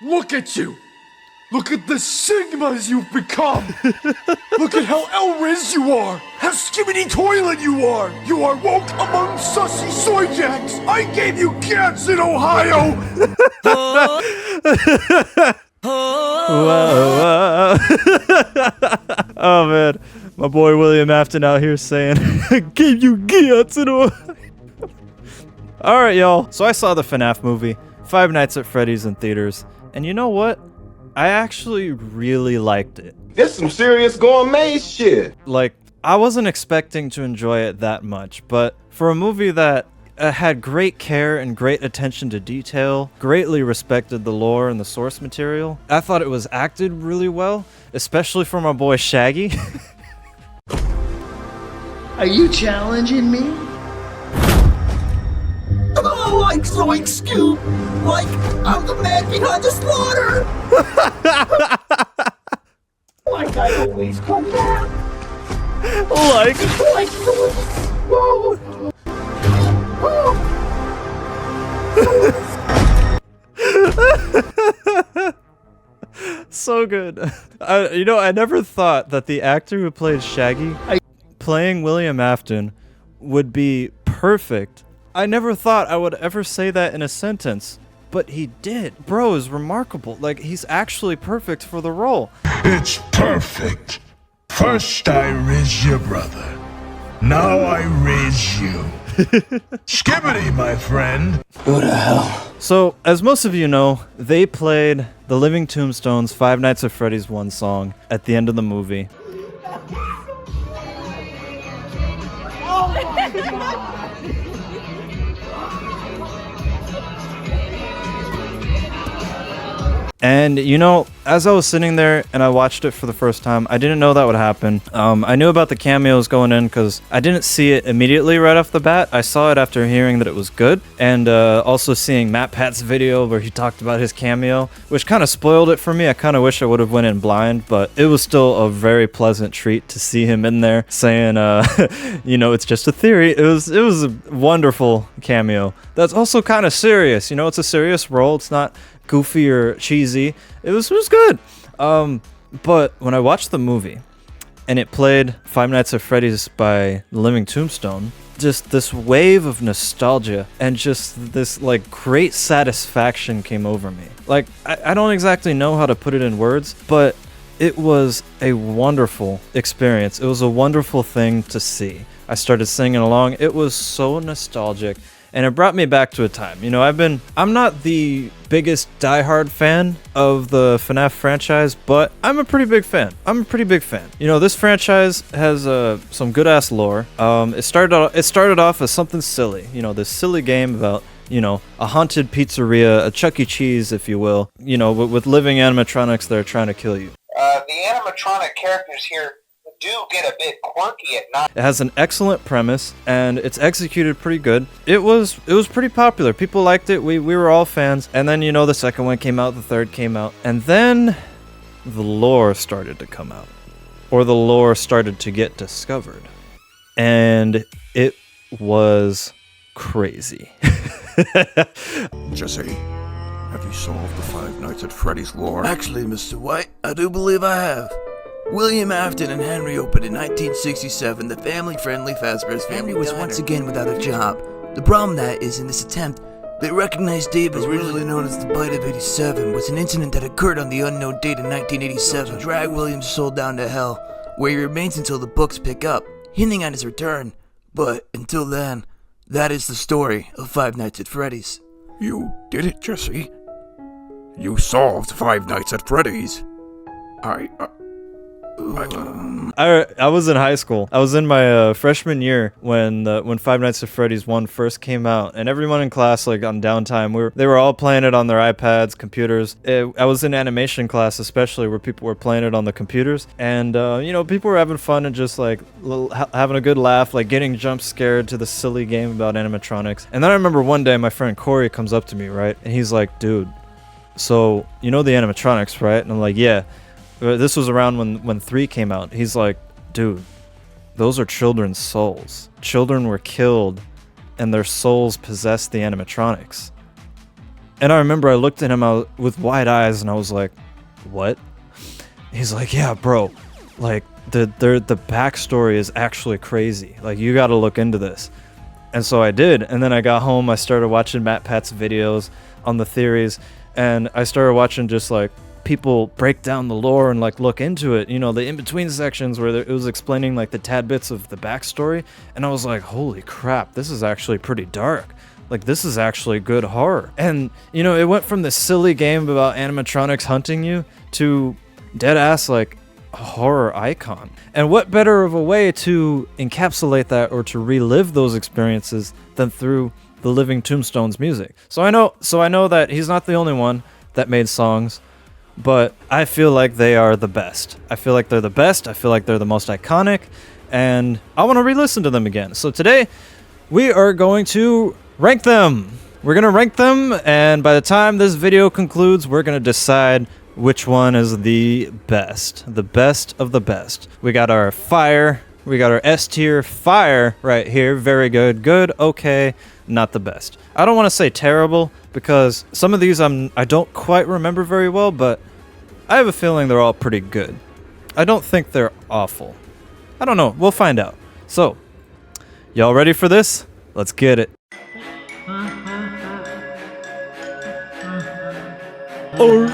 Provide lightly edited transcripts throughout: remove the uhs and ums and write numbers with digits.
Look at you! Look at the Sigmas you've become! Look at how I Rizz you are! How skibbity toilet you are! You are woke among sussy soy jacks! I gave you cats in Ohio! Whoa. Oh man, my boy William Afton out here saying, "Gave you cats in Ohio." All right, y'all. So I saw the FNAF movie, Five Nights at Freddy's in theaters, and you know what? I actually really liked it. This some serious gourmet shit. Like, I wasn't expecting to enjoy it that much, but for a movie that had great care and great attention to detail, greatly respected the lore and the source material, I thought it was acted really well, especially for my boy Shaggy. Are you challenging me? Oh, like Zoink Scoop! Like, I'm the man behind the slaughter! Like I always come back! Like Whoa! so good. You know, I never thought that the actor who played Shaggy, playing William Afton, would be perfect. I never thought I would ever say that in a sentence, but he did. Bro is remarkable. Like, he's actually perfect for the role. It's perfect. First I Rizz your brother. Now I Rizz you. Skibbity, my friend. Go to hell. So, as most of you know, they played the Living Tombstone's Five Nights at Freddy's 1 song at the end of the movie. And, you know, as I was sitting there and I watched it for the first time, I didn't know that would happen. I knew about the cameos going in because I didn't see it immediately right off the bat. I saw it after hearing that it was good, and also seeing Matt Pat's video where he talked about his cameo, which kind of spoiled it for me. I kind of wish I would have went in blind, but it was still a very pleasant treat to see him in there saying, you know, it's just a theory. It was a wonderful cameo. That's also kind of serious. You know, it's a serious role. It's not goofy or cheesy. It was good. But when I watched the movie and it played Five Nights at Freddy's by The Living Tombstone, just this wave of nostalgia and just this like great satisfaction came over me. Like, I don't exactly know how to put it in words, but it was a wonderful experience. It was a wonderful thing to see. I started singing along. It was so nostalgic. And it brought me back to a time. You know, I'm not the biggest diehard fan of the FNAF franchise, but I'm a pretty big fan. You know, this franchise has some good-ass lore. It started off as something silly. You know, this silly game about, you know, a haunted pizzeria, a Chuck E. Cheese, if you will. You know, with living animatronics that are trying to kill you. The animatronic characters here do get a bit quirky at night. It has an excellent premise and it's executed pretty good. It was pretty popular. People liked it. We were all fans. And then, you know, the second one came out, the third came out, and then the lore started to come out, or the lore started to get discovered, and it was crazy. Jesse, have you solved the Five Nights at Freddy's lore? Actually, Mr. White, I do believe I have. William Afton and Henry opened in 1967 the family-friendly Fazbear's Family Diner. Was once again without a job. The problem that is, in this attempt, they recognized David, originally known as the Bite of 87, was an incident that occurred on the unknown date in 1987. Drag William's soul down to hell, where he remains until the books pick up, hinting at his return. But until then, that is the story of Five Nights at Freddy's. You did it, Jesse. You solved Five Nights at Freddy's. I was in high school. I was in my freshman year when Five Nights at Freddy's 1 first came out, and everyone in class, like on downtime, they were all playing it on their iPads, computers. I was in animation class, especially, where people were playing it on the computers, and you know, people were having fun and just like having a good laugh, like getting jump scared to the silly game about animatronics. And then I remember one day my friend Corey comes up to me, right, and he's like, "Dude, so you know the animatronics, right?" And I'm like, "Yeah." This was around when 3 came out. He's like, "Dude, those are children's souls. Children were killed and their souls possessed the animatronics." And I remember I looked at him with wide eyes and I was like, what? He's like, yeah, bro, like the backstory is actually crazy. Like, you got to look into this. And so I did. And then I got home, I started watching Matt Pat's videos on the theories, and I started watching just like people break down the lore and like look into it, you know, the in-between sections where it was explaining like the tad bits of the backstory. And I was like, holy crap, this is actually pretty dark. Like, this is actually good horror. And, you know, it went from this silly game about animatronics hunting you to dead ass like a horror icon. And what better of a way to encapsulate that or to relive those experiences than through the living Tombstone's music. So I know that he's not the only one that made songs, but I feel like they are the best. I feel like they're the best. I feel like they're the most iconic, and I want to re-listen to them again. So today we are going to rank them. We're gonna rank them, and by the time this video concludes, we're gonna decide which one is the best of the best. We got our fire, we got our S tier fire right here. Very good, good, okay, not the best. I don't want to say terrible because some of these I don't quite remember very well, but I have a feeling they're all pretty good. I don't think they're awful. I don't know, we'll find out. So, y'all ready for this? Let's get it. Or.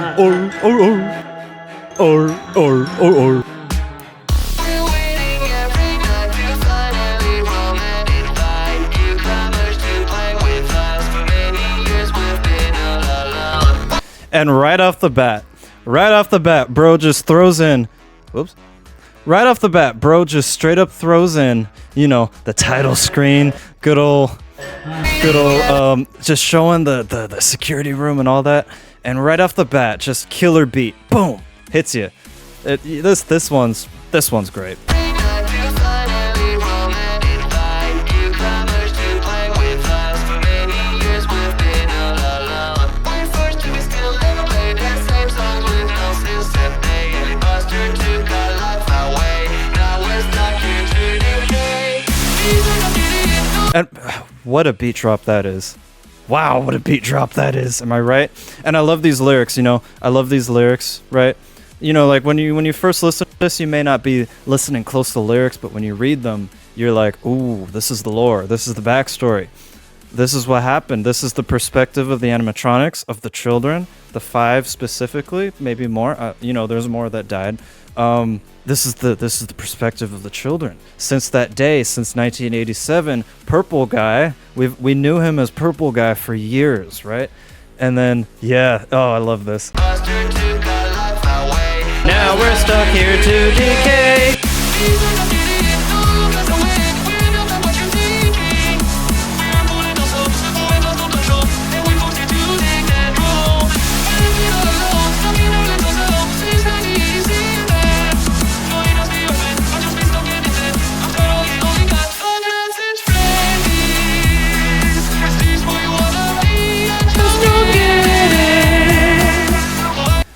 And right off the bat, bro just throws in, whoops. Right off the bat, bro just straight up throws in, you know, the title screen, good old, just showing the security room and all that. And right off the bat, just killer beat, boom, hits you. This one's great. And what a beat drop that is. Wow, what a beat drop that is. Am I right? And I love these lyrics, you know. I love these lyrics, right? You know, like when you first listen to this, you may not be listening close to the lyrics, but when you read them, you're like, ooh, this is the lore. This is the backstory. This is what happened. This is the perspective of the animatronics, of the children, the 5 specifically, maybe more. You know, there's more that died. This is the perspective of the children. Since that day, since 1987, Purple Guy, we knew him as Purple Guy for years, right? And then, yeah, oh, I love this. Now we're stuck here to decay.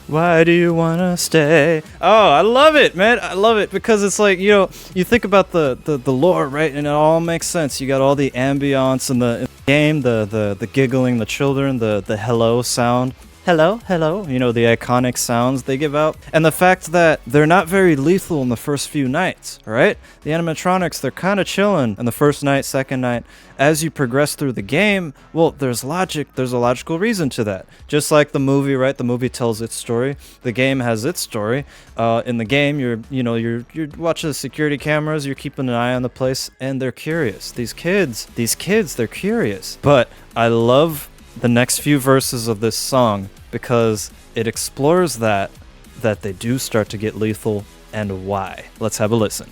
Why do you wanna stay? Oh, I love it, man. I love it because it's like, you know, you think about the lore, right? And it all makes sense. You got all the ambiance in the game, the giggling, the children, the hello sound. Hello, hello. You know, the iconic sounds they give out. And the fact that they're not very lethal in the first few nights, right? The animatronics, they're kind of chilling in the first night, second night. As you progress through the game, well, there's logic. There's a logical reason to that. Just like the movie, right? The movie tells its story. The game has its story. In the game, you're watching the security cameras. You're keeping an eye on the place, and they're curious. These kids, they're curious. But I love the next few verses of this song because it explores that they do start to get lethal and why. Let's have a listen.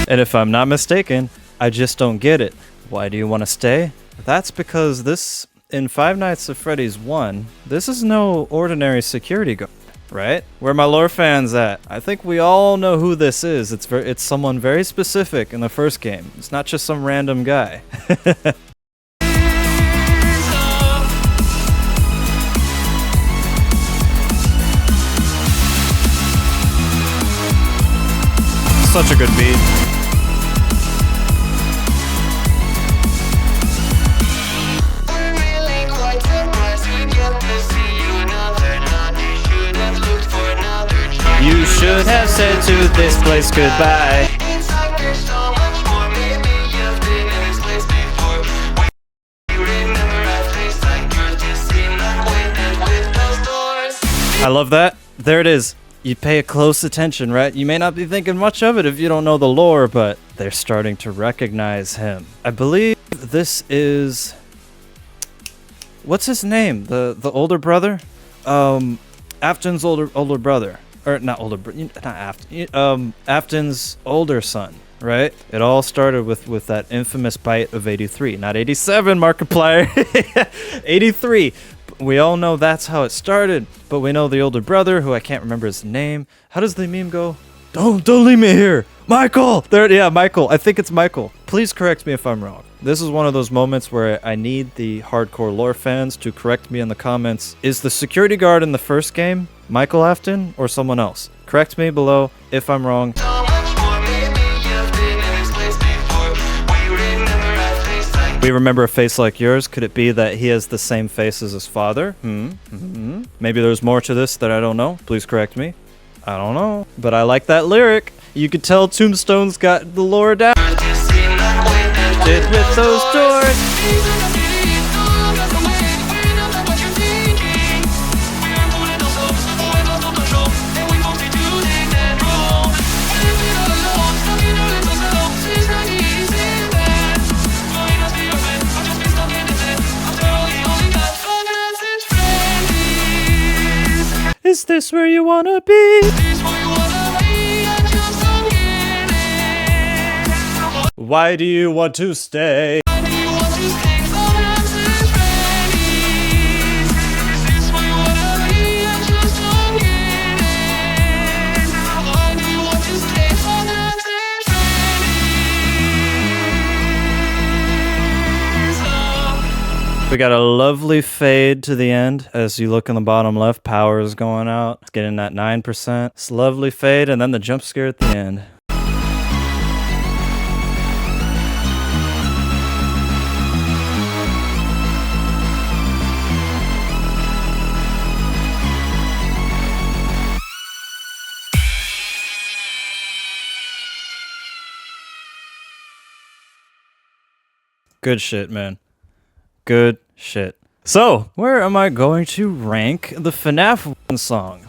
And if I'm not mistaken, I just don't get it. Why do you want to stay? That's because this, in Five Nights at Freddy's 1, this is no ordinary security guard, right? Where my lore fans at? I think we all know who this is. It's someone very specific in the first game. It's not just some random guy. such a good beat. You should have said to this place goodbye. I love that. There it is. You pay a close attention, right? You may not be thinking much of it if you don't know the lore, but they're starting to recognize him. I believe this is... What's his name? The older brother? Afton's older brother. Or not older, not Afton. Afton's older son, right? It all started with that infamous bite of 83. Not 87, Markiplier. 83. We all know that's how it started, but we know the older brother, who I can't remember his name. How does the meme go? Don't leave me here, Michael. There, yeah, Michael. I think it's Michael. Please correct me if I'm wrong. This is one of those moments where I need the hardcore lore fans to correct me in the comments. Is the security guard in the first game Michael Afton or someone else? Correct me below if I'm wrong. We remember a face like yours. Could it be that he has the same face as his father? Maybe there's more to this that I don't know. Please correct me. I don't know. But I like that lyric. You could tell Tombstone's got the lore down. Did with those doors. Is this where you wanna be? Why do you want to stay? We got a lovely fade to the end. As you look in the bottom left, power is going out. It's getting that 9%. It's a lovely fade, and then the jump scare at the end. Good shit, man. Good shit. So, where am I going to rank the FNAF song?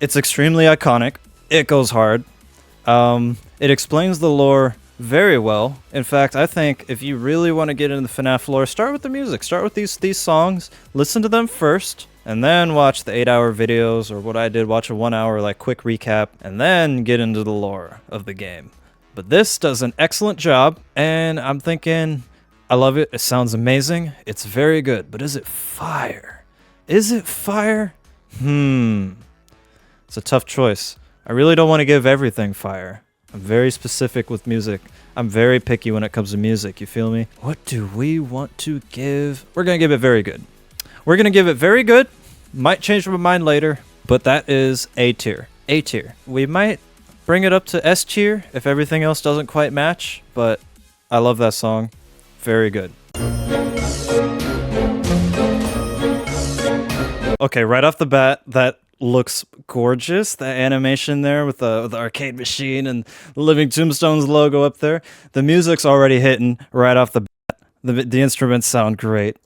It's extremely iconic. It goes hard. It explains the lore very well. In fact, I think if you really want to get into the FNAF lore, start with the music. Start with these songs. Listen to them first, and then watch the 8-hour videos, or what I did, watch a 1-hour like quick recap, and then get into the lore of the game. But this does an excellent job, and I'm thinking... I love it. It sounds amazing. It's very good. But is it fire? Is it fire? It's a tough choice. I really don't want to give everything fire. I'm very specific with music. I'm very picky when it comes to music. You feel me? What do we want to give? We're going to give it very good. We're going to give it very good. Might change my mind later. But that is A tier. A tier. We might bring it up to S tier if everything else doesn't quite match. But I love that song. Very good. Okay, right off the bat, that looks gorgeous. The animation there with the arcade machine and the Living Tombstone's logo up there. The music's already hitting right off the bat. The instruments sound great.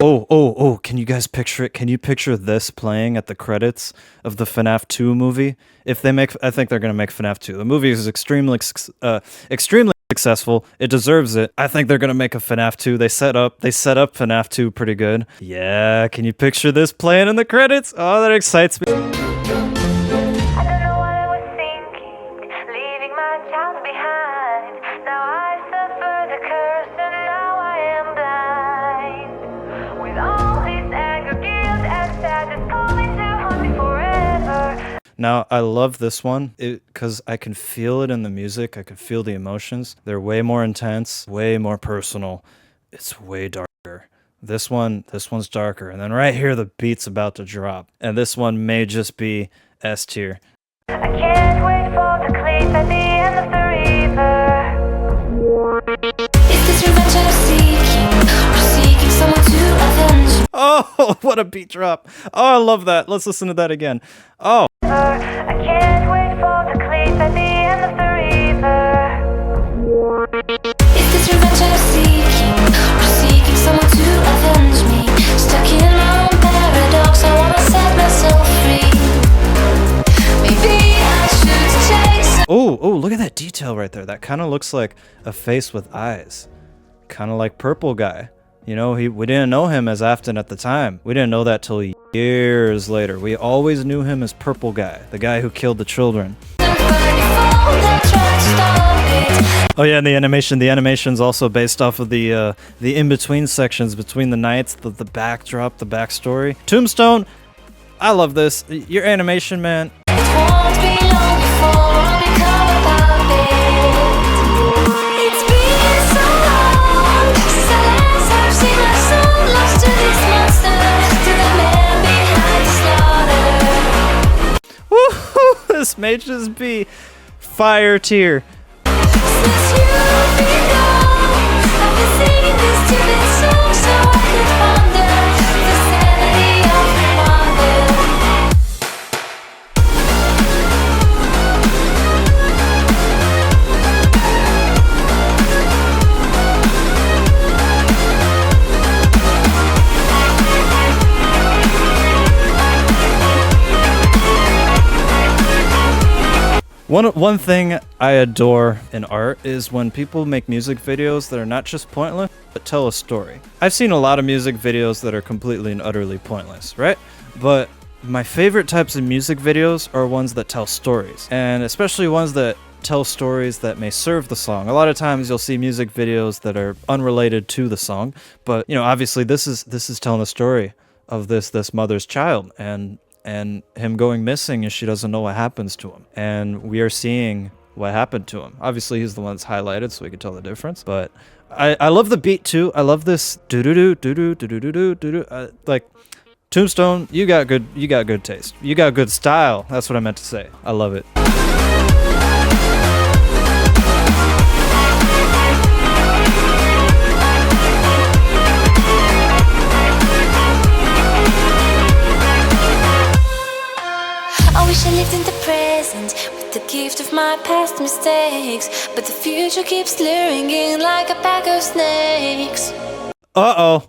Oh, can you guys picture it? Can you picture this playing at the credits of the FNAF 2 movie? If they make, I think they're going to make FNAF 2. The movie is extremely successful. It deserves it. I think they're going to make a FNAF 2. They set up FNAF 2 pretty good. Yeah, can you picture this playing in the credits? Oh, that excites me. Now, I love this one because I can feel it in the music. I can feel the emotions. They're way more intense, way more personal. It's way darker, This one's darker. And then right here, the beat's about to drop. And this one may just be S tier. I can't wait for the cliff at the end of the river. Is this revenge I'm seeking, or seeking someone to avenge? Oh, what a beat drop. Oh, I love that. Let's listen to that again. Oh. I can't wait for the cliff at the end of the river. Is this revenge I'm seeking, or seeking someone to avenge me? Stuck in my own paradox, I wanna set myself free. Maybe I should chase. Oh, look at that detail right there. That kind of looks like a face with eyes. Kind of like Purple Guy. You know, we didn't know him as Afton at the time. We didn't know that till years later. We always knew him as Purple Guy, the guy who killed the children. Oh yeah, and the animation's also based off of the in-between sections between the nights, the backdrop, the backstory. Tombstone, I love this. Your animation, man. It won't be long before I'll become about it. It's been so long since I last have seen my soul lost to this monster, to the man behind the slaughter. Woohoo! This may just be fire tier. Since you've been gone, I've been singing this stupid song so I could ponder the sanity of my mother. One thing I adore in art is when people make music videos that are not just pointless, but tell a story. I've seen a lot of music videos that are completely and utterly pointless, right? But my favorite types of music videos are ones that tell stories, and especially ones that tell stories that may serve the song. A lot of times you'll see music videos that are unrelated to the song, but you know, obviously this is telling a story of this mother's child and him going missing and she doesn't know what happens to him. And we are seeing what happened to him. Obviously he's the one that's highlighted so we can tell the difference, but I love the beat too. I love this do-do-do, like Tombstone, you got good taste. You got good style. That's what I meant to say. I love it. I wish I lived in the present with the gift of my past mistakes, but the future keeps luring in like a pack of snakes. Uh-oh.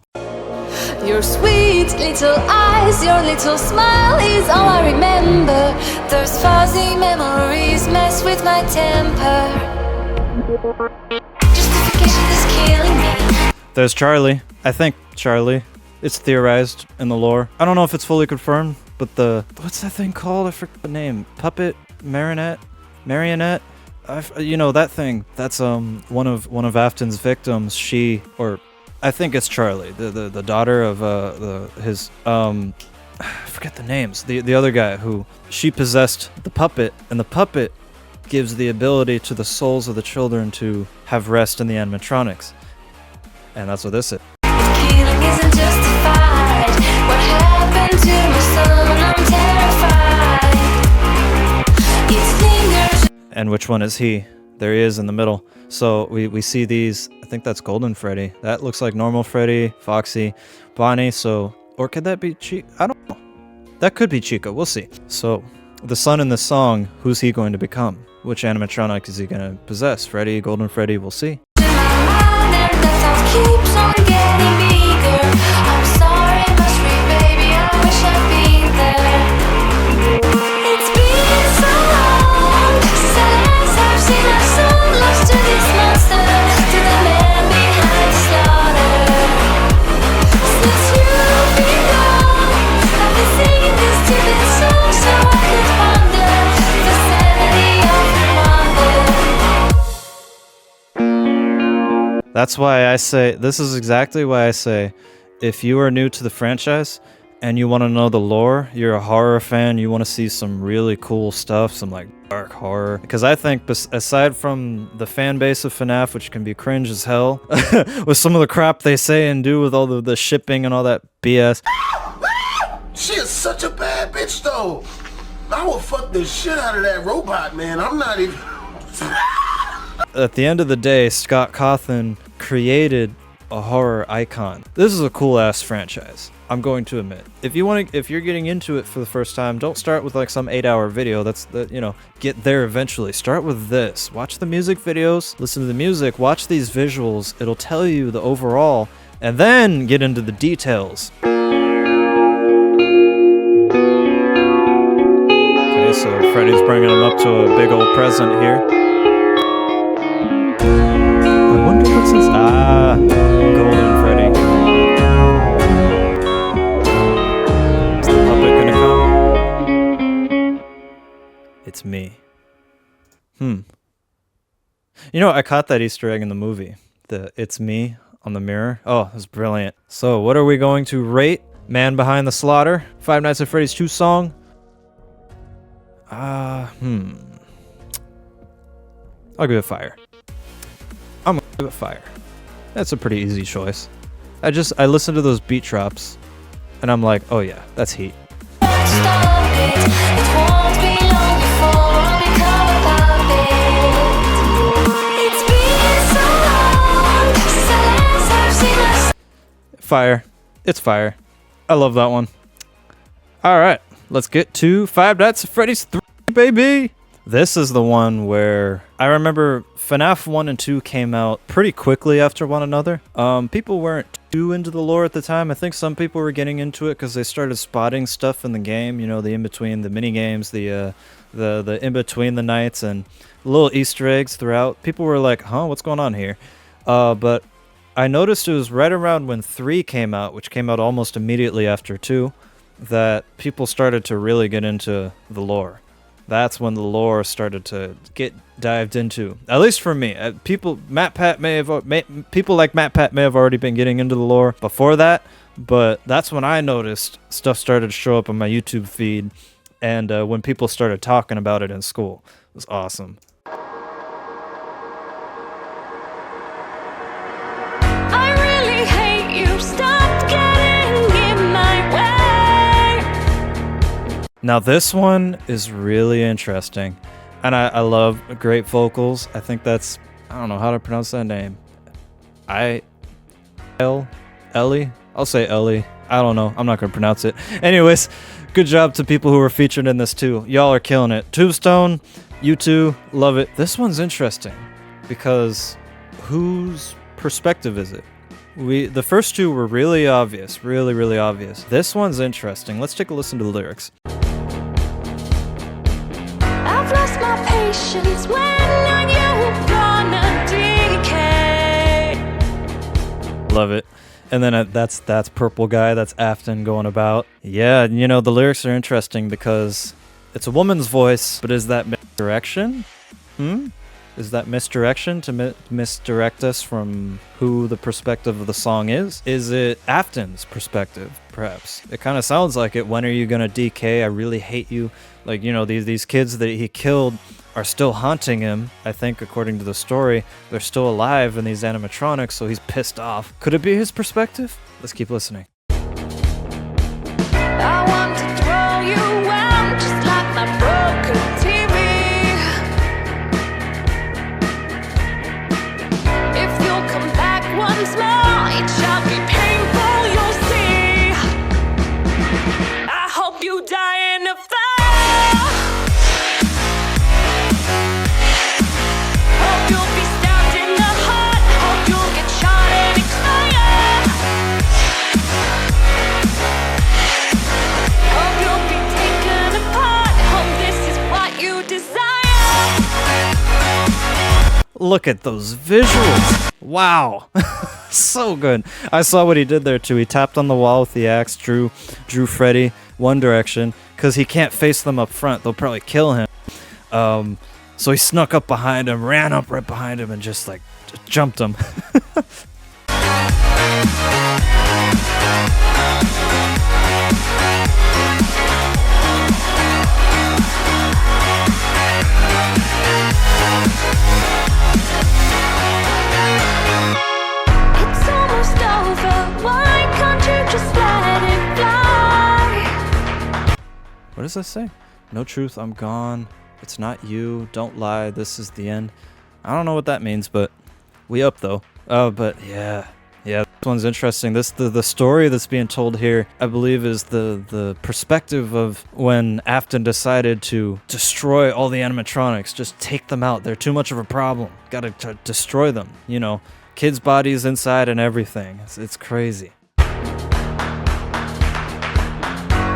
Your sweet little eyes, your little smile is all I remember. Those fuzzy memories mess with my temper. Justification is killing me. There's Charlie. I think Charlie. It's theorized in the lore. I don't know if it's fully confirmed, but what's that thing called? I forget the name. Puppet? Marionette? You know that thing. That's one of Afton's victims. I think it's Charlie, the daughter of his I forget the names. The other guy who she possessed the puppet, and the puppet gives the ability to the souls of the children to have rest in the animatronics, and that's what this is. Killing isn't justified. What happened to my son? I'm terrified. It lingers. And which one is he? There he is in the middle. So we see these. I think that's Golden Freddy. That looks like normal Freddy, Foxy, Bonnie. So, or could that be Chica? I don't know. That could be Chica. We'll see. So, the son in the song, who's he going to become? Which animatronic is he going to possess? Freddy, Golden Freddy? We'll see. Keeps on getting bigger. I'm sorry, but sweet baby, I wish I'd been there. It's been so long since I last have seen our soul lost to this monster, to the man behind the slaughter. Since you've been gone, I've been singing this stupid song so I could ponder the sanity of my mother. That's why I say, this is exactly why I say, if you are new to the franchise and you want to know the lore, you're a horror fan, you want to see some really cool stuff, some like dark horror. Because I think aside from the fan base of FNAF, which can be cringe as hell, with some of the crap they say and do with all the shipping and all that BS. She is such a bad bitch, though. I will fuck the shit out of that robot, man. I'm not even... At the end of the day, Scott Cawthon created a horror icon. This is a cool-ass franchise, I'm going to admit. If you're getting into it for the first time, don't start with like some 8-hour video. Get there eventually. Start with this. Watch the music videos, listen to the music, watch these visuals. It'll tell you the overall, and then get into the details. Okay, so Freddy's bringing him up to a big old present here. I wonder what's this. Golden Freddy. Is the puppet gonna come? It's me. You know, I caught that Easter egg in the movie. The "It's me" on the mirror. Oh, it was brilliant. So, what are we going to rate Man Behind the Slaughter? Five Nights at Freddy's 2 Song? I'll give it fire. I'm gonna give it fire. That's a pretty easy choice. I listened to those beat drops, and I'm like, oh yeah, that's heat. Fire. It's fire. I love that one. Alright, let's get to Five Nights at Freddy's 3, baby! This is the one where I remember FNAF 1 and 2 came out pretty quickly after one another. People weren't too into the lore at the time. I think some people were getting into it because they started spotting stuff in the game, you know, the in-between, the mini-games, the in-between the nights, and little Easter eggs throughout. People were like, huh, what's going on here? But I noticed it was right around when 3 came out, which came out almost immediately after 2, that people started to really get into the lore. That's when the lore started to get dived into. At least for me. People like Matt Pat may have already been getting into the lore before that, but that's when I noticed stuff started to show up on my YouTube feed, and when people started talking about it in school. It was awesome. I really hate you. Stop getting in my way. Now this one is really interesting, and I love great vocals. I think that's, I don't know how to pronounce that name. Ellie? I'll say Ellie. I don't know. I'm not going to pronounce it. Anyways, good job to people who were featured in this too. Y'all are killing it. Tombstone, you too, love it. This one's interesting because whose perspective is it? The first two were really obvious, really obvious. This one's interesting. Let's take a listen to the lyrics. I've lost my patience. When are you gonna decay? Love it. And then that's Purple Guy, that's Afton going about. Yeah, you know, the lyrics are interesting because it's a woman's voice, but is that misdirection? Is that misdirection to misdirect us from who the perspective of the song is? Is it Afton's perspective, perhaps? It kind of sounds like it. When are you gonna decay? I really hate you. Like, you know, these kids that he killed are still haunting him. I think, according to the story, they're still alive in these animatronics, so he's pissed off. Could it be his perspective? Let's keep listening. I want to throw you out just like my broken TV. If you'll come back once more, it shall be painful, you'll see. I hope you die in a fire. Hope you'll be stabbed in the heart. Hope you'll get shot and expire. Hope you'll be taken apart. Hope this is what you desire. Look at those visuals. Wow. So good. I saw what he did there too. He tapped on the wall with the axe, drew Freddy one direction, because he can't face them up front. They'll probably kill him. So he snuck up behind him, ran up right behind him, and just jumped him. What does that say? No truth, I'm gone. It's not you. Don't lie. This is the end. I don't know what that means, but we up though. Oh, but yeah. Yeah, this one's interesting. The story that's being told here, I believe, is the perspective of when Afton decided to destroy all the animatronics. Just take them out. They're too much of a problem. Gotta destroy them. You know, kids' bodies inside and everything. It's crazy.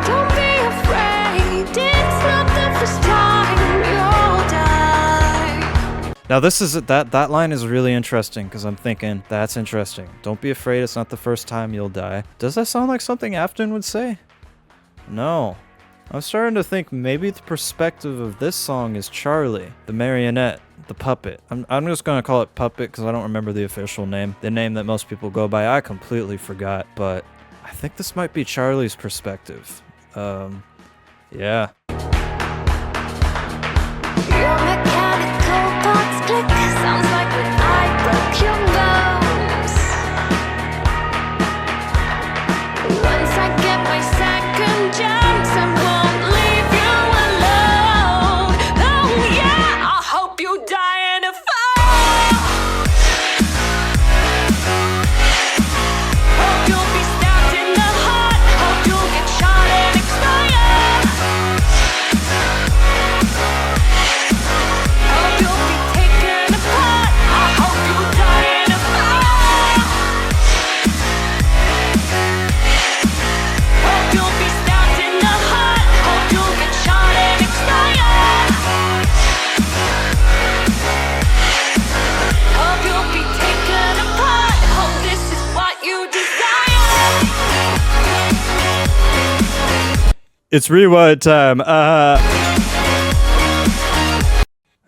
Don't be afraid, it's not the first time you'll die. Now that line is really interesting because I'm thinking, that's interesting. Don't be afraid, it's not the first time you'll die. Does that sound like something Afton would say? No. I'm starting to think maybe the perspective of this song is Charlie, the marionette, the puppet. I'm just gonna call it puppet because I don't remember the official name. The name that most people go by, I completely forgot, but I think this might be Charlie's perspective. Yeah. Your mechanical parts click, sounds like when I broke your bones. Once I get my second chance, I won't leave you alone. Oh yeah, I hope you die in a fire. Hope you'll be stabbed in the heart. Hope you'll get shot and expire. Hope you'll be taken apart. I hope you die in a fire. Hope you'll be stabbed in the heart. Hope you'll get shot and expire. Hope you'll be taken apart. Hope this is what you desire. It's rewind time.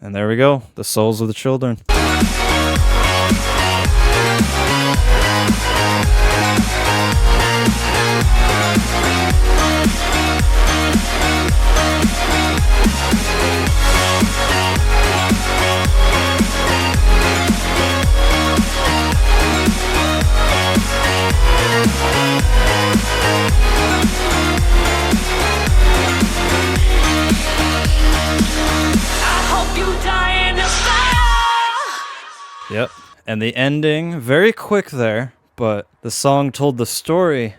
And there we go. The souls of the children. I hope you die in a fire. Yep. And the ending, very quick there, but the song told the story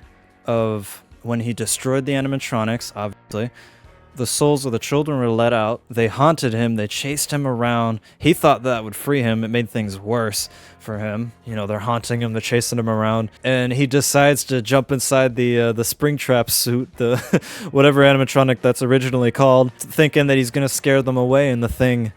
of when he destroyed the animatronics, obviously. The souls of the children were let out. They haunted him. They chased him around. He thought that would free him. It made things worse for him. You know, they're haunting him. They're chasing him around. And he decides to jump inside the Springtrap suit, the whatever animatronic that's originally called, thinking that he's going to scare them away. And the thing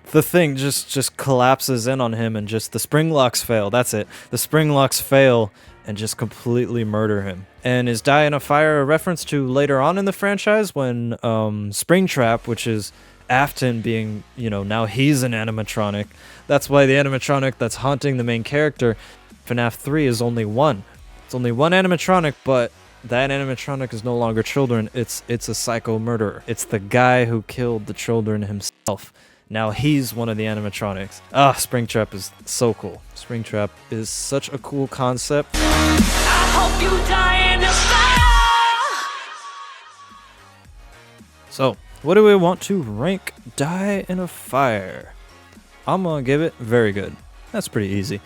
just collapses in on him and just the spring locks fail. That's it. The spring locks fail and just completely murder him. And is Die in a Fire a reference to later on in the franchise when Springtrap, which is Afton being, you know, now he's an animatronic. That's why the animatronic that's haunting the main character, FNAF 3, is only one. It's only one animatronic, but that animatronic is no longer children. It's a psycho murderer. It's the guy who killed the children himself. Now he's one of the animatronics. Springtrap is so cool. Springtrap is such a cool concept. I hope you die in a fire. So, what do we want to rank Die in a Fire? I'm gonna give it very good. That's pretty easy.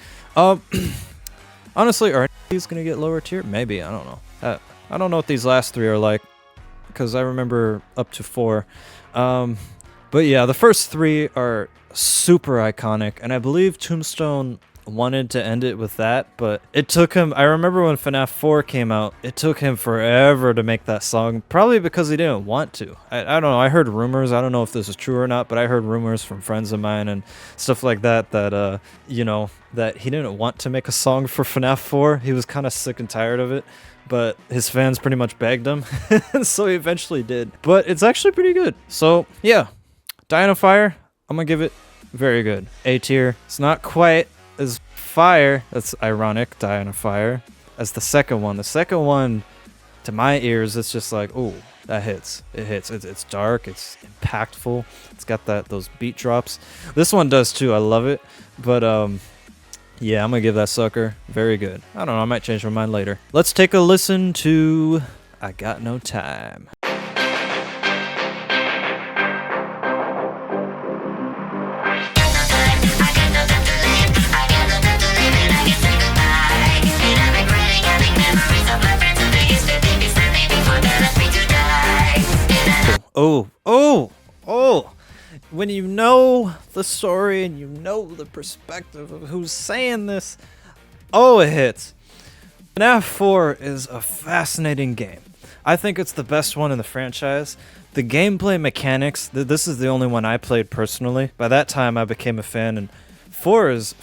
Honestly, are these gonna get lower tier? Maybe, I don't know. I don't know what these last three are like, because I remember up to 4. But yeah, the first 3 are super iconic, and I believe Tombstone wanted to end it with that, but it took him, I remember when FNAF 4 came out, it took him forever to make that song, probably because he didn't want to. I don't know, I heard rumors, I don't know if this is true or not, but I heard rumors from friends of mine and stuff like that, you know, that he didn't want to make a song for FNAF 4. He was kind of sick and tired of it, but his fans pretty much begged him, so he eventually did. But it's actually pretty good. So, yeah, Die in a Fire, I'm gonna give it very good. A tier. It's not quite as fire, that's ironic, Die in a Fire, as the second one. The second one, to my ears, it's just like, oh, that hits. It hits. It's dark, it's impactful, it's got those beat drops. This one does too, I love it. But yeah, I'm gonna give that sucker very good. I don't know, I might change my mind later. Let's take a listen to I Got No Time. Oh. When you know the story and you know the perspective of who's saying this, it hits. FNAF 4 is a fascinating game. I think it's the best one in the franchise. The gameplay mechanics, this is the only one I played personally. By that time, I became a fan, and 4 is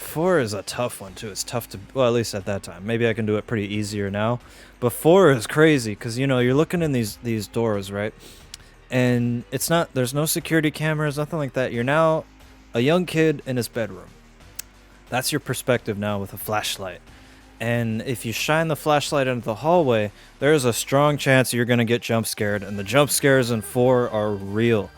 a tough one too. It's tough to, well, at least at that time. Maybe I can do it pretty easier now. But 4 is crazy because, you know, you're looking in these doors, right? And there's no security cameras, nothing like that. You're now a young kid in his bedroom. That's your perspective now with a flashlight. And if you shine the flashlight into the hallway, there's a strong chance you're going to get jump scared. And the jump scares in 4 are real.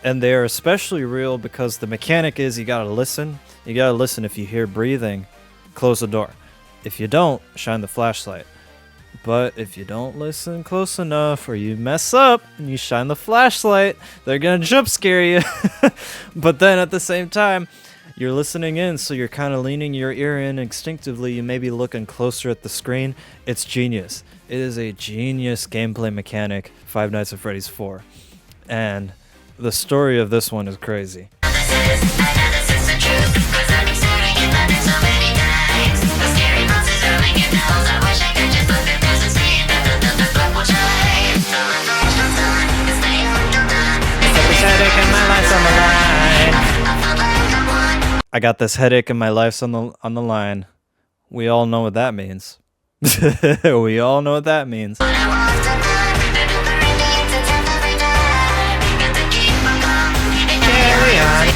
And they are especially real because the mechanic is you got to listen. You got to listen. If you hear breathing, close the door. If you don't, shine the flashlight. But if you don't listen close enough or you mess up and you shine the flashlight, they're going to jump scare you. But then at the same time, you're listening in, so you're kind of leaning your ear in instinctively. You may be looking closer at the screen. It's genius. It is a genius gameplay mechanic, Five Nights at Freddy's 4. And the story of this one is crazy. I got this headache and my life's on the line. We all know what that means. We all know what that means. Carry on.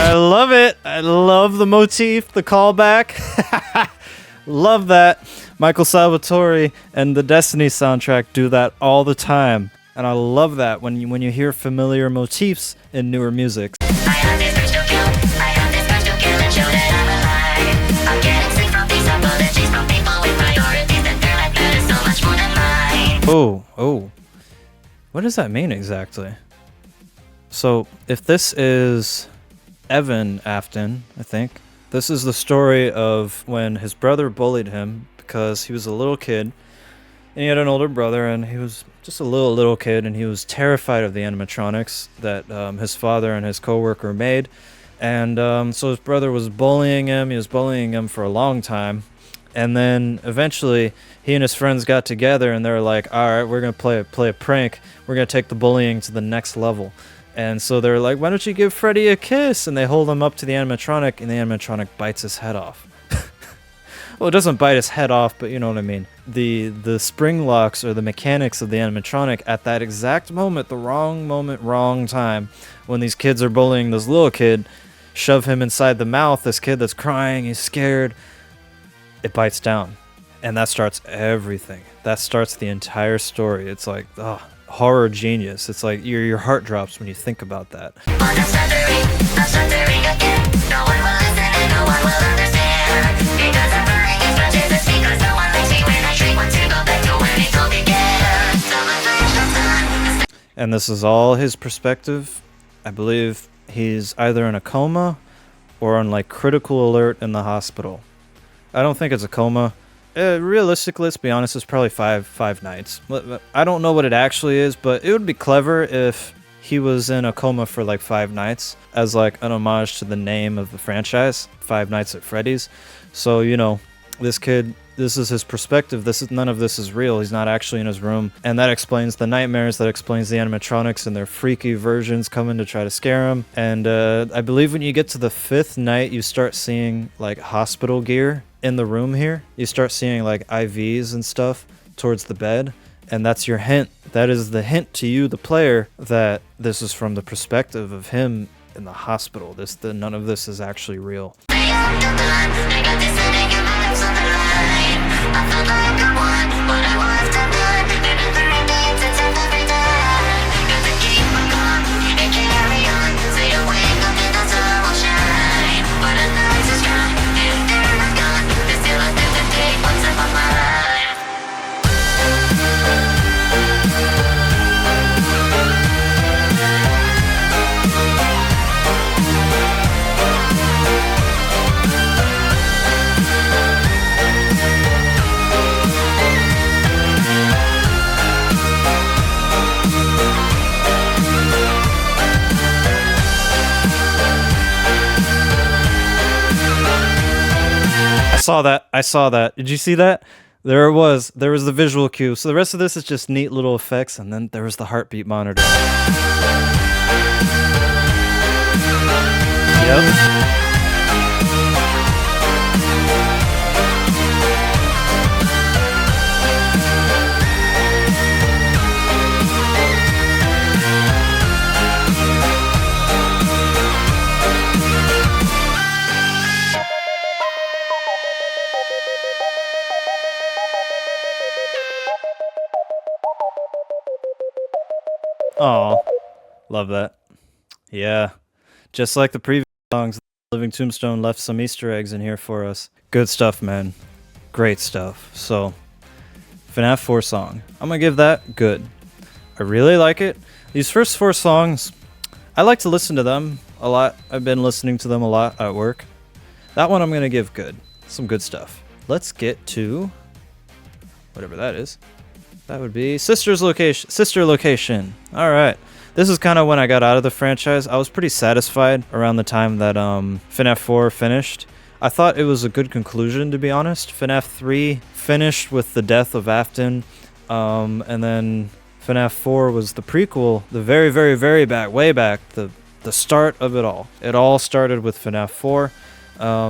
I love it. I love the motif, the callback. Love that. Michael Salvatore and the Destiny soundtrack do that all the time. And I love that when you hear familiar motifs in newer music. Oh. What does that mean exactly? So, if this is Evan Afton, I think. This is the story of when his brother bullied him because he was a little kid and he had an older brother and he was just a little kid and he was terrified of the animatronics that his father and his coworker made. And so his brother was bullying him. He was bullying him for a long time. And then eventually he and his friends got together and they were like, all right, we're going to play a prank. We're going to take the bullying to the next level. And so they're like, why don't you give Freddy a kiss? And they hold him up to the animatronic, and the animatronic bites his head off. Well, it doesn't bite his head off, but you know what I mean. The spring locks or the mechanics of the animatronic at that exact moment, the wrong moment, wrong time, when these kids are bullying this little kid, shove him inside the mouth, this kid that's crying, he's scared, it bites down. And that starts everything. That starts the entire story. It's like, horror genius. It's like your heart drops when you think about that. And this is all his perspective. I believe he's either in a coma or on like critical alert in the hospital. I don't think it's a coma. Realistically, let's be honest, it's probably five nights. I don't know what it actually is, but it would be clever if he was in a coma for like 5 nights as like an homage to the name of the franchise, Five Nights at Freddy's. So, you know, this kid, this is his perspective. None of this is real. He's not actually in his room. And that explains the nightmares, that explains the animatronics and their freaky versions coming to try to scare him. And I believe when you get to the 5th night, you start seeing like hospital gear in the room here. You start seeing like IVs and stuff towards the bed. And that's your hint. That is the hint to you, the player, that this is from the perspective of him in the hospital. None of this is actually real. saw that. I saw that. Did you see that? There it was. There was the visual cue. So the rest of this is just neat little effects, and then there was the heartbeat monitor. Yep. Oh, love that. Yeah, just like the previous songs, Living Tombstone left some Easter eggs in here for us. Good stuff, man. Great stuff. So, FNAF 4 song. I'm gonna give that good. I really like it. These first 4 songs, I like to listen to them a lot. I've been listening to them a lot at work. That one I'm gonna give good. Some good stuff. Let's get to whatever that is. That would be Sister Location. All right. This is kind of when I got out of the franchise. I was pretty satisfied around the time that FNAF 4 finished. I thought it was a good conclusion, to be honest. FNAF 3 finished with the death of Afton, and then FNAF 4 was the prequel, the very, very, very back, way back, the start of it all. It all started with FNAF 4.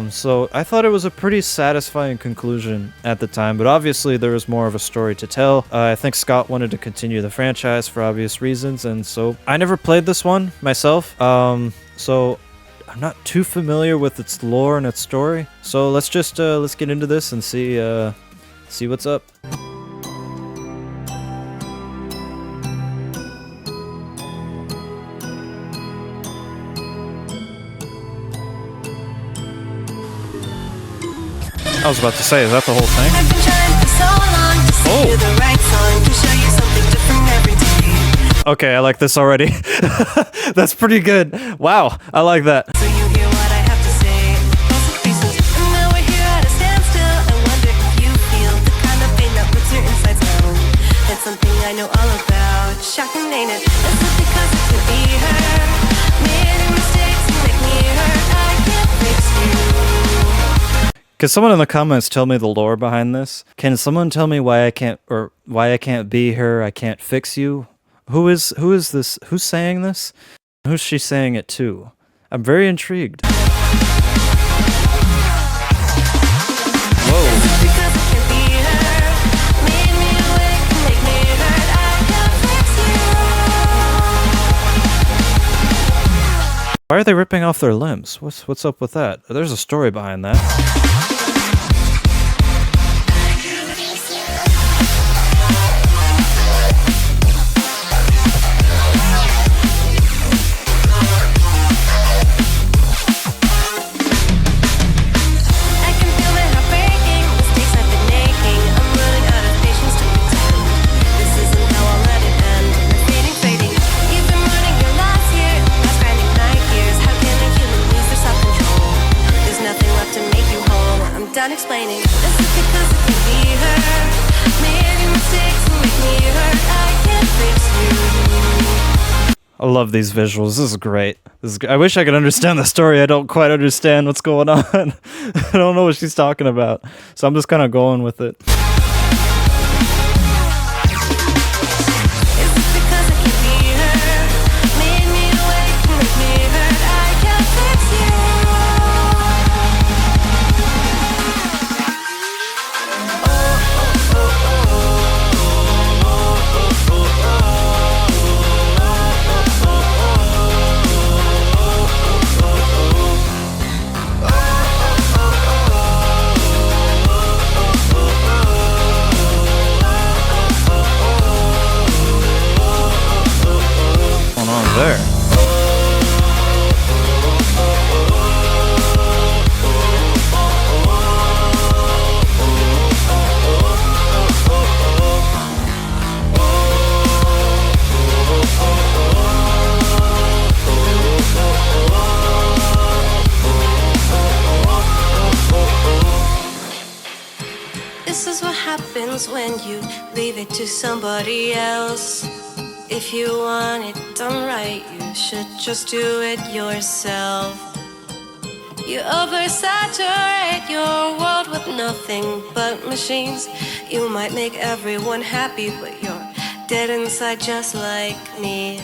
So I thought it was a pretty satisfying conclusion at the time, but obviously there was more of a story to tell. I think Scott wanted to continue the franchise for obvious reasons, and so I never played this one myself, so I'm not too familiar with its lore and its story. So let's just let's get into this and see what's up. I was about to say, is that the whole thing? I've been trying for so long to sing you the right song, to show you something different every day. Okay, I like this already. That's pretty good. Wow, I like that. So you hear what I have to say. Lots of reasons, and now we're here at a standstill. I wonder if you feel the kind of pain that puts your insides down. It's something I know all about. Shocking, ain't it? It's not because it could be her. Made a mistake to make me hurt. I can't fix you. Can someone in the comments tell me the lore behind this? Can someone tell me why I can't be her? I can't fix you. Who is this? Who's saying this? Who's she saying it to? I'm very intrigued. Whoa. Because it can be her. Made me awake, make me hurt. I can't fix you. Why are they ripping off their limbs? What's up with that? There's a story behind that. Done explaining. This is because it can be her. Made mistakes and make me hurt. I can't fix you. I love these visuals. This is great. I wish I could understand the story. I don't quite understand what's going on. I don't know what she's talking about. So I'm just kind of going with it. Is it because it can be her? Made me awake and make me hurt. I can't fix you. There. This is what happens when you leave it to somebody else. If you want it done right, you should just do it yourself. You oversaturate your world with nothing but machines. You might make everyone happy, but you're dead inside just like me. Now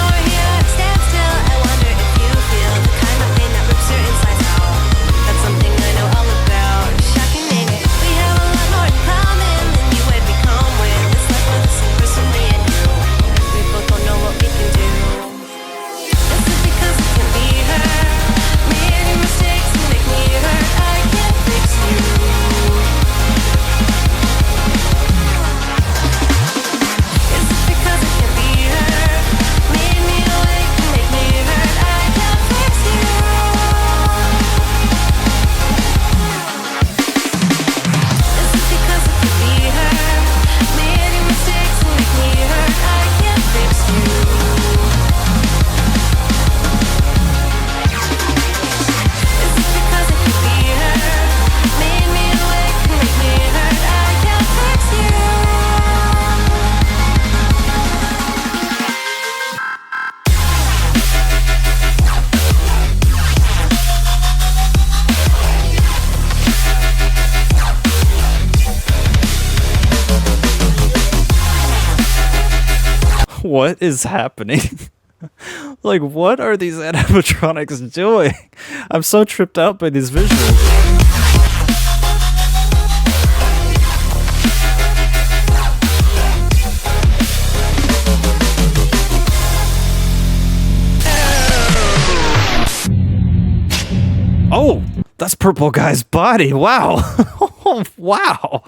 we're here at standstill. I wonder if you feel the kind of pain that rips your insides out. That's something I know all about. Shocking, ain't it? We have a lot more in common than you would become with. It's like we're the same person, me and you. We both don't know what we can do. Is it because it can be her? Many mistakes and make me hurt. I can't fix you. Is it because it can be her? Made me awake and make me hurt. I can't fix you. Is it because it can be her? Many mistakes and make me hurt. I can't fix you. Is it because it could be her? Made me awake and make me hurt. I can't fix you. What is happening? Like, what are these animatronics doing? I'm so tripped out by these visuals. Oh, that's Purple Guy's body. Wow. Oh, wow.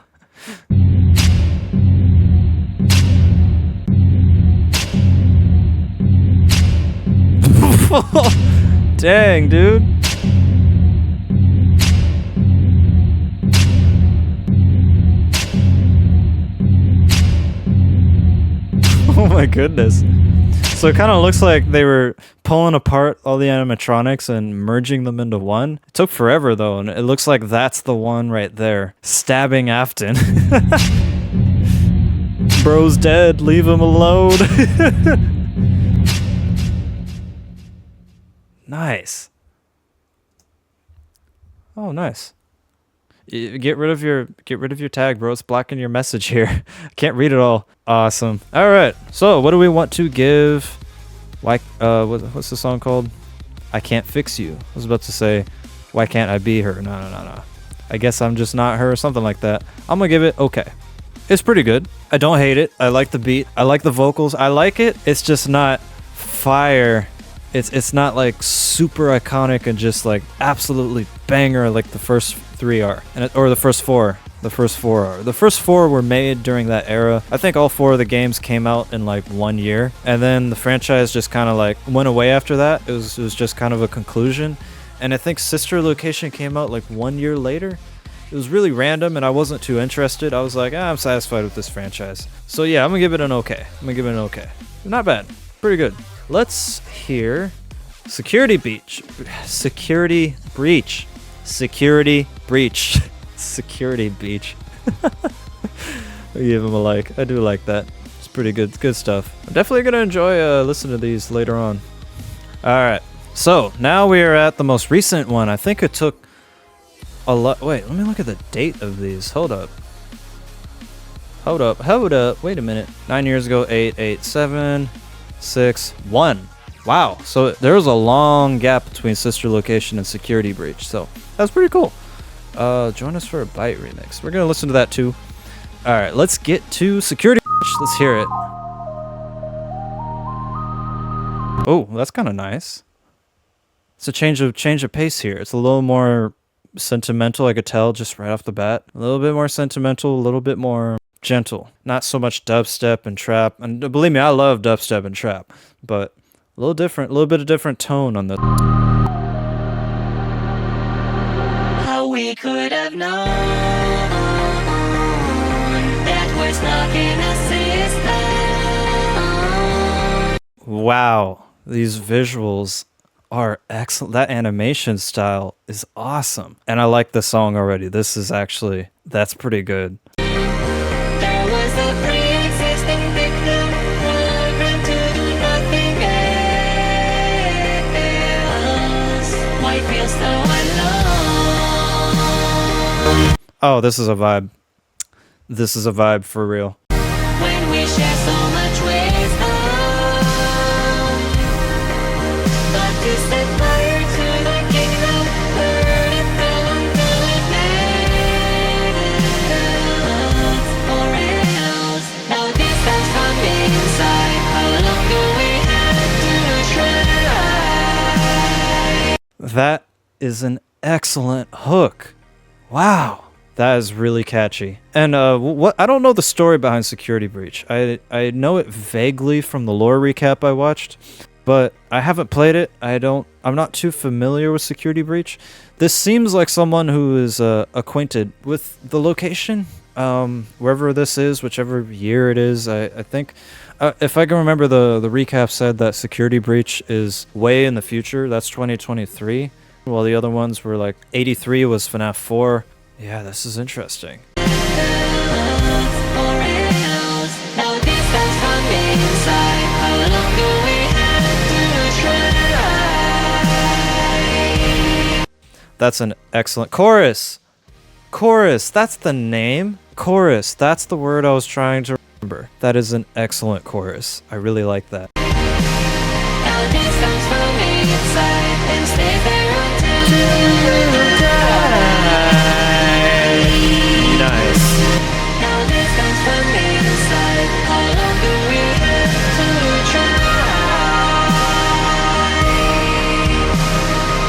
Dang, dude. Oh my goodness. So it kind of looks like they were pulling apart all the animatronics and merging them into one. It took forever though, and it looks like that's the one right there. Stabbing Afton. Bro's dead, leave him alone. Nice. Oh, nice. Get rid of your tag, bro. It's blocking your message here. I can't read it all. Awesome. All right. So, what do we want to give? Why? What's the song called? I Can't Fix You. I was about to say, why can't I be her? No. I guess I'm just not her or something like that. I'm gonna give it okay. It's pretty good. I don't hate it. I like the beat. I like the vocals. I like it. It's just not fire. It's not like super iconic and just like absolutely banger like the first three are, or the first four. The first four are. The first four were made during that era. I think all four of the games came out in like 1 year, and then the franchise just kind of like went away after that. It was just kind of a conclusion, and I think Sister Location came out like 1 year later. It was really random, and I wasn't too interested. I was like, I'm satisfied with this franchise. So yeah, I'm gonna give it an okay. Not bad. Pretty good. Let's hear Security Breach. Security Breach. Security Breach. Security Breach. I give him a like. I do like that. It's pretty good. Good stuff. I'm definitely going to enjoy listening to these later on. Alright. So, now we are at the most recent one. I think it took a lot. Wait, let me look at the date of these. Hold up. Wait a minute. 9 years ago. 8, 8, 7... 6, 1. Wow. So there was a long gap between Sister Location and Security Breach. So that's pretty cool. Join us for a Bite remix. We're going to listen to that too. All right, let's get to Security Breach. Let's hear it. Oh, that's kind of nice. It's a change of pace here. It's a little more sentimental, I could tell just right off the bat. A little bit more sentimental, a little bit more gentle, not so much dubstep and trap. And believe me, I love dubstep and trap, but a little different, a little bit of different tone on the. How we could have known that was knocking us down. Wow, these visuals are excellent. That animation style is awesome, and I like the song already. This is actually, that's pretty good. There was a pre-existing victim programmed to do nothing else. Why feel so Oh, this is a vibe. This is a vibe for real. When we share so much wisdom, but to set fire to the kingdom, burn it down till it melts, or else. Now distance from inside, how long do we have to try? That is an excellent hook. Wow. That is really catchy. And what I don't know the story behind Security Breach. I know it vaguely from the lore recap I watched, but I haven't played it. I'm not too familiar with Security Breach. This seems like someone who is acquainted with the location, wherever this is, whichever year it is. I think if I can remember, the recap said that Security Breach is way in the future. That's 2023, while the other ones were like 83 was FNAF 4. Yeah, this is interesting. That's an excellent chorus. Chorus, that's the name. Chorus, that's the word I was trying to remember. That is an excellent chorus. I really like that. Nice. Now this comes from inside. How long do we have to try?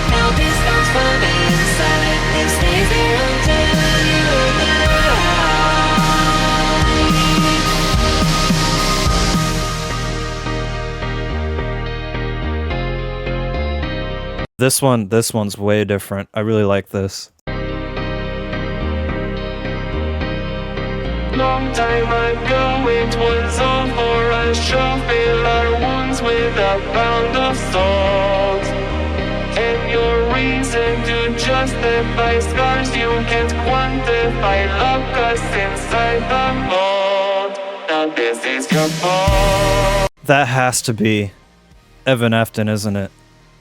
Now this comes from inside and stays there until you die. This one's way different. I really like this. Long time ago it was all for us to fill our wounds with a pound of salt. And your reason to justify scars you can't quantify, lock us inside the mold. Now this is your fault. That has to be Evan Efton, isn't it?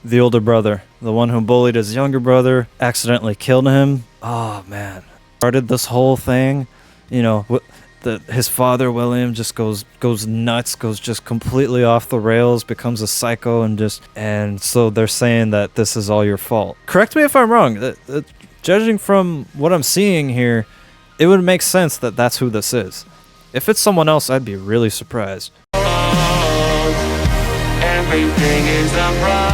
The older brother, the one who bullied his younger brother, accidentally killed him. Oh man, started this whole thing. You know, his father William just goes nuts, goes just completely off the rails, becomes a psycho, and so they're saying that this is all your fault. Correct me if I'm wrong. Judging from what I'm seeing here, it would make sense that that's who this is. If it's someone else, I'd be really surprised. Everything is a problem.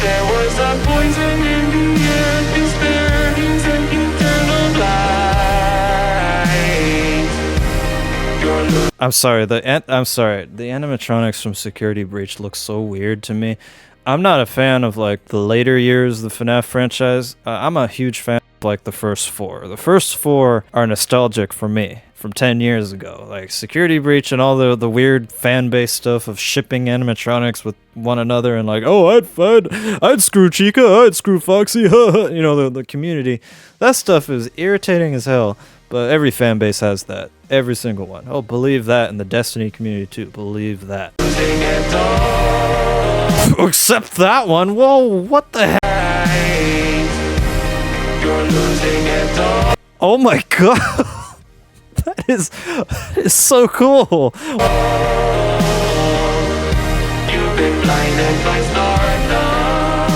There was a poison in the air, despair is an eternal light. I'm sorry, the animatronics from Security Breach look so weird to me. I'm not a fan of like the later years of the FNAF franchise. I'm a huge fan of like the first four. The first four are nostalgic for me from 10 years ago. Like Security Breach and all the weird fan base stuff of shipping animatronics with one another and like, oh, I'd screw Chica, I'd screw Foxy, you know, the community. That stuff is irritating as hell. But every fan base has that. Every single one. Oh, believe that in the Destiny community too. Believe that. Except that one. Whoa, what the heck? Oh my god. That is so cool. You've been blinded by stardom.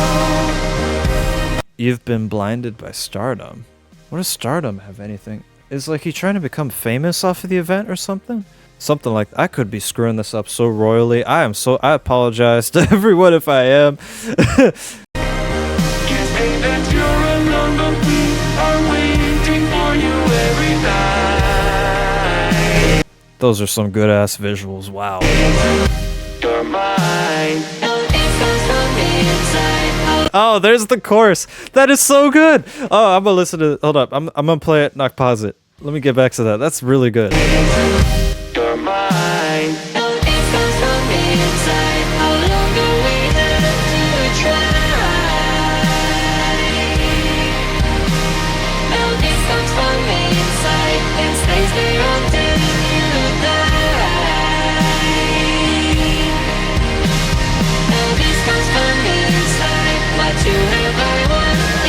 You've been blinded by stardom. What does stardom have anything? Is like he trying to become famous off of the event or something? Something like I could be screwing this up so royally. I apologize to everyone if I am. You say that you're alone, but we are waiting for you every night. Those are some good ass visuals. Wow. You're mine. Oh, there's the chorus. That is so good. Oh, I'm gonna listen to it. Hold up. I'm gonna play it, not pause it. Let me get back to that. That's really good. You're mine. You have I want.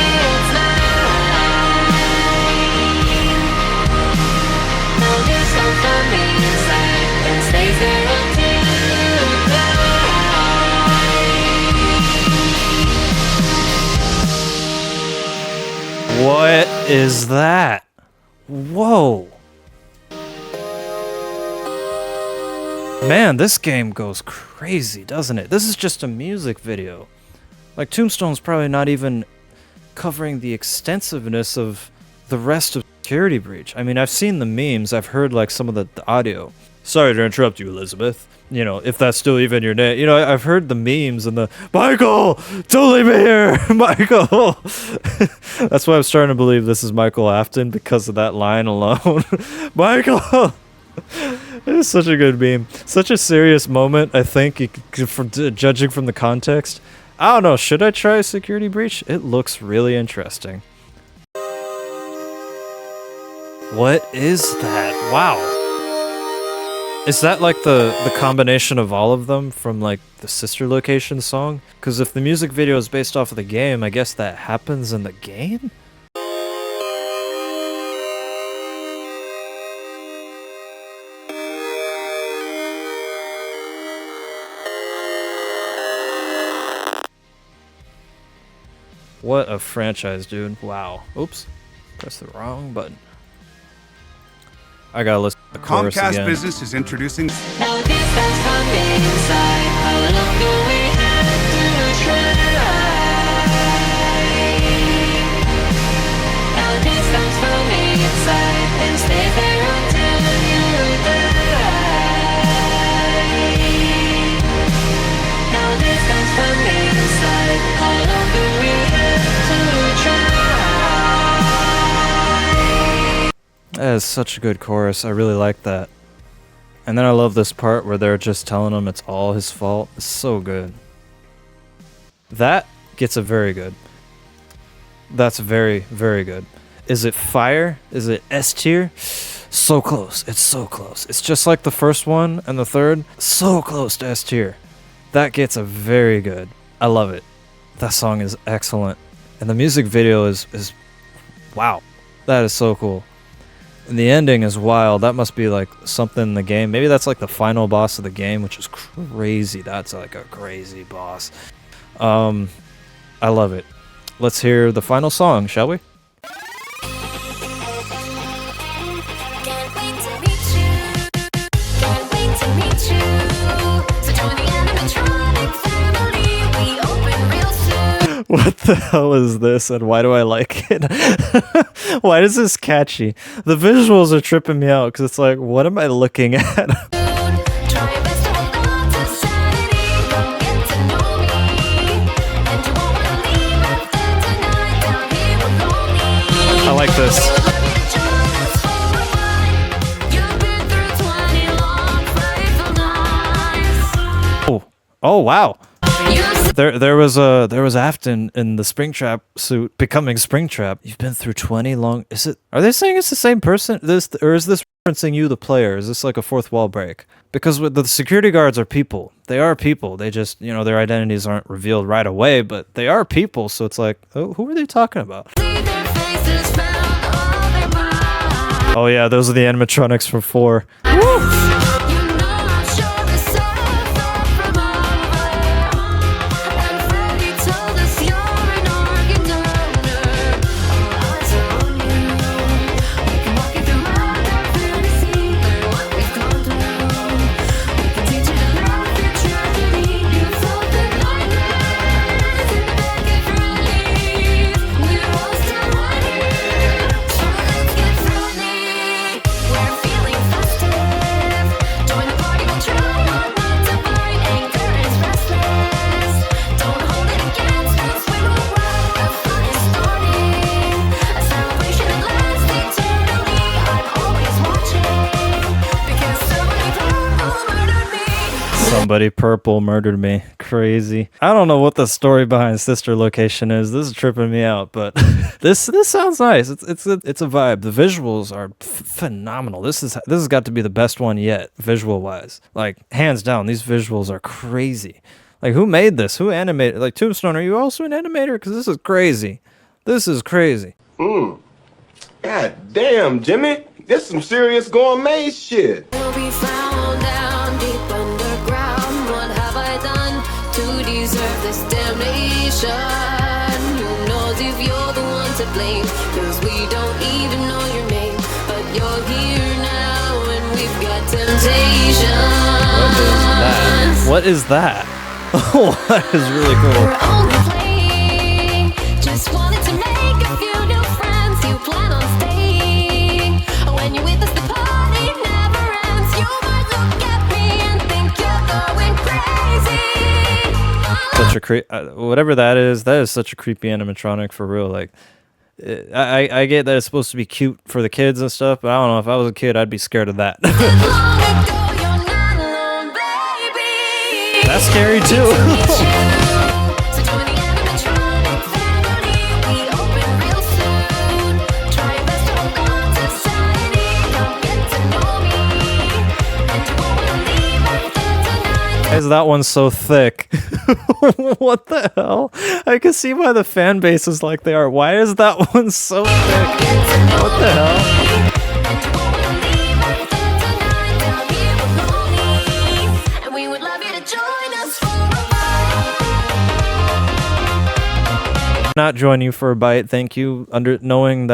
What is that? Whoa. Man, this game goes crazy, doesn't it? This is just a music video. Like, Tombstone's probably not even covering the extensiveness of the rest of Security Breach. I mean, I've seen the memes, I've heard like some of the audio. Sorry to interrupt you, Elizabeth. You know, if that's still even your name. You know, I've heard the memes and the, Michael, don't leave me here, Michael. That's why I'm starting to believe this is Michael Afton because of that line alone. Michael. It is such a good meme. Such a serious moment, I think, judging from the context. I don't know, should I try Security Breach? It looks really interesting. What is that? Wow. Is that like the combination of all of them from like the Sister Location song? Because if the music video is based off of the game, I guess that happens in the game? What a franchise, dude. Wow. Oops. Pressed the wrong button. I gotta listen to the chorus Comcast again. Business is introducing. Now this that's from inside. How long do we have to try? Now this comes from inside and stay there until you die. Now this comes from inside. How long do we have to try? That is such a good chorus. I really like that. And then I love this part where they're just telling him it's all his fault. It's so good. That gets a very good. That's very, very good. Is it fire? Is it S tier? So close. It's so close. It's just like the first one and the third. So close to S tier. That gets a very good. I love it. That song is excellent. And the music video is wow. That is so cool. And the ending is wild. That must be like something in the game. Maybe that's like the final boss of the game, which is crazy. That's like a crazy boss. I love it. Let's hear the final song, shall we? Can't wait to meet you. Can't wait to meet you. So join the animatronic family. We open real soon. What the hell is this and why do I like it? Why is this catchy? The visuals are tripping me out because it's like, what am I looking at? Try your best to hold on to sanity. Come get to know me. And you won't wanna leave after tonight. Down here we're lonely. I like this. We would love you to join us for a ride. You've been through 20 long, faithful nights. Oh wow. You There was Afton in the Springtrap suit becoming Springtrap. You've been through 20 long. Is it? Are they saying it's the same person? Or is this referencing you, the player? Is this like a fourth wall break? Because with the security guards are people. They are people. They just, you know, their identities aren't revealed right away, but they are people. So it's like, oh, who are they talking about? leave their faces found on their minds. Oh yeah, those are the animatronics from 4. You know I'm sure the sun far from over. And Freddy told us you're an organ donor. All eyes are on you. We can walk you through our dark fantasy. Learn what we've gone through. We can teach you to laugh at tragedy. You thought that nightmares in the back of relief. We're all still running. So let's get friendly. We're feeling festive. Join the party, we'll try not to fight. Anger is restless. Don't hold it against us. We will rock. The fun is starting. A celebration that lasts eternally. I'm always watching because somebody purple murdered me. Somebody purple murdered me. Crazy. I don't know what the story behind Sister Location is. This is tripping me out, but this sounds nice. It's a vibe. The visuals are phenomenal. This has got to be the best one yet, visual wise. Like hands down, these visuals are crazy. Like who made this? Who animated? Like Tombstone, are you also an animator? Because this is crazy. This is crazy. God damn, Jimmy. This some serious gourmet shit. Will be found down deep underground. What have I done to deserve this damnation? Who knows if you're the one to blame? 'Cause we What is that? Oh, that is really cool. Just wanted to make a few new friends. You plan on staying. When you're with us, the party never ends. You might look at me and think you're going crazy. Such a whatever that is such a creepy animatronic for real. Like, I get that it's supposed to be cute for the kids and stuff, but I don't know, if I was a kid, I'd be scared of that. That's scary too. Why is that one so thick? What the hell? I can see why the fan base is like they are. Why is that one so thick? What the hell? Not join you for a bite, thank you. Knowing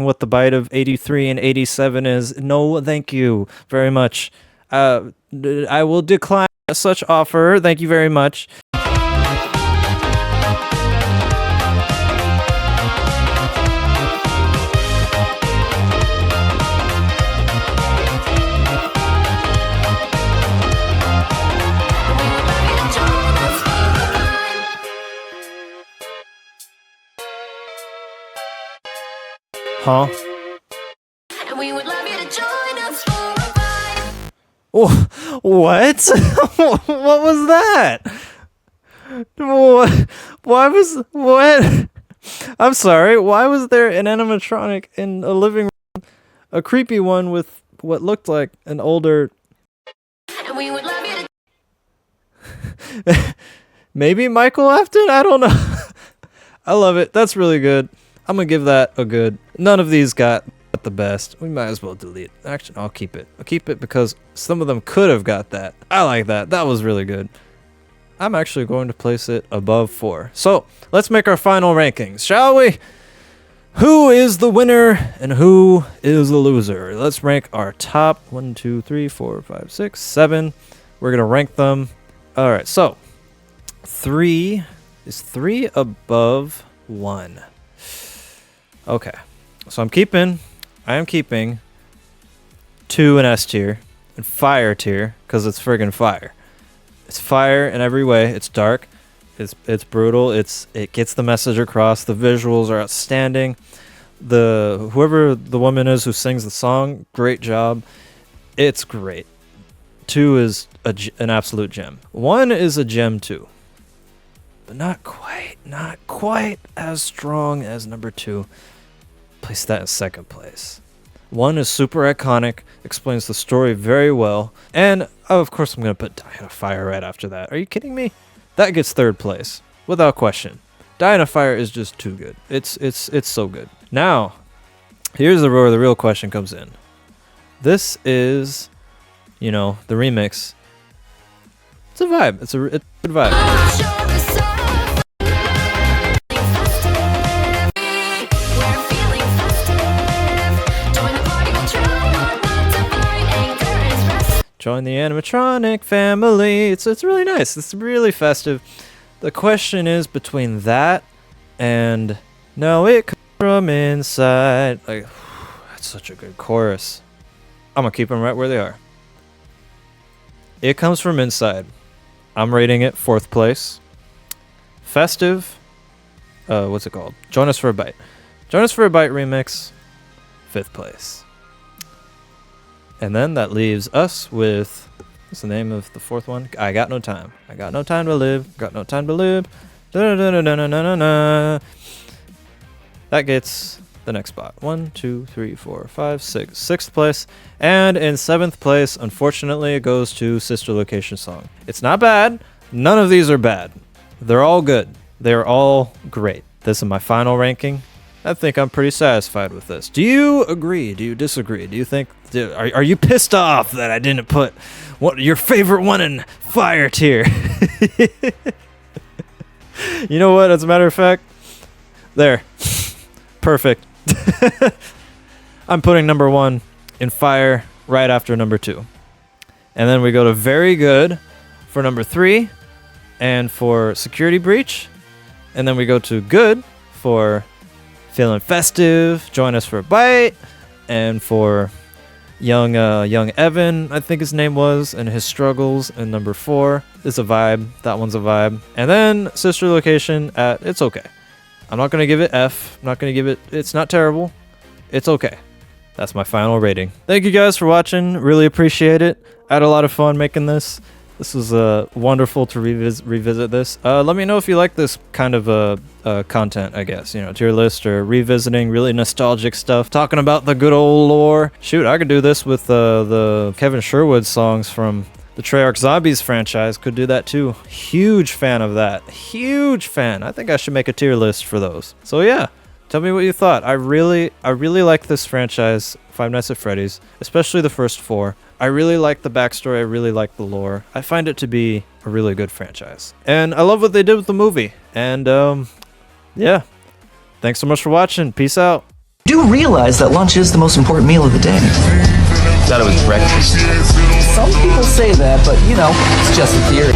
what the bite of 83 and 87 is, no, thank you very much. I will decline such offer. Thank you very much. Huh? And we would love you to join us for a ride. Oh, what? What was that? Why was what? I'm sorry. Why was there an animatronic in a living room? A creepy one with what looked like an older. And we would love you to. Maybe Michael Afton? I don't know. I love it. That's really good. I'm gonna give that a good. None of these got the best. We might as well delete. Actually, I'll keep it. I'll keep it because some of them could have got that. I like that. That was really good. I'm actually going to place it above 4. So let's make our final rankings, shall we? Who is the winner and who is the loser? Let's rank our top 1, 2, 3, 4, 5, 6, 7. We're gonna rank them. All right. So 3 is 3 above 1. Okay, so I am keeping 2 in S tier and fire tier because it's friggin' fire. It's fire in every way. It's dark, it's brutal. It gets the message across. The visuals are outstanding. Whoever the woman is who sings the song, great job. It's great. 2 is an absolute gem. 1 is a gem too, but not quite as strong as number 2. Place that in second place. 1 is super iconic, explains the story very well, and of course I'm gonna put Die in a Fire right after that. Are you kidding me? That gets third place without question. Die in a Fire is just too good. It's so good. Now, here's where the real question comes in. This is, the remix. It's a vibe. It's a good vibe. Join the animatronic family. It's really nice. It's really festive. The question is between that and no, it comes from inside. Like, that's such a good chorus. I'm gonna keep them right where they are. It comes from inside. I'm rating it 4th place. Festive. What's it called? Join Us for a Bite. Join Us for a Bite remix. 5th place. And then that leaves us with, what's the name of the 4th one? I Got No Time. I got no time to live. Got no time to live. Da-da-da-da-da-da-da-da. That gets the next spot. 1, 2, 3, 4, 5, 6. 6th place. And in 7th place, unfortunately, it goes to Sister Location Song. It's not bad. None of these are bad. They're all good. They're all great. This is my final ranking. I think I'm pretty satisfied with this. Do you agree? Do you disagree? Do you think... Are you pissed off that I didn't put your favorite one in fire tier? You know what? As a matter of fact, there. Perfect. I'm putting number 1 in fire. right after number 2. And then we go to very good for number 3 and for security breach. And then we go to good for feeling festive, join us for a bite, and for young Evan, I think his name was, and his struggles. And number 4 is a vibe. That one's a vibe. And then sister location at it's okay. I'm not gonna give it F. I'm not gonna give it. It's not terrible. It's okay. That's my final rating. Thank you guys for watching. Really appreciate it. I had a lot of fun making this. This was wonderful to revisit this. Let me know if you like this kind of content, I guess. You know, tier list or revisiting really nostalgic stuff. Talking about the good old lore. Shoot, I could do this with the Kevin Sherwood songs from the Treyarch Zombies franchise. Could do that too. Huge fan of that. Huge fan. I think I should make a tier list for those. So yeah. Tell me what you thought. I really like this franchise, Five Nights at Freddy's, especially the first 4. I really like the backstory. I really like the lore. I find it to be a really good franchise. And I love what they did with the movie. And, yeah. Thanks so much for watching. Peace out. Do realize that lunch is the most important meal of the day. Thought it was breakfast. Some people say that, but you know, it's just a theory.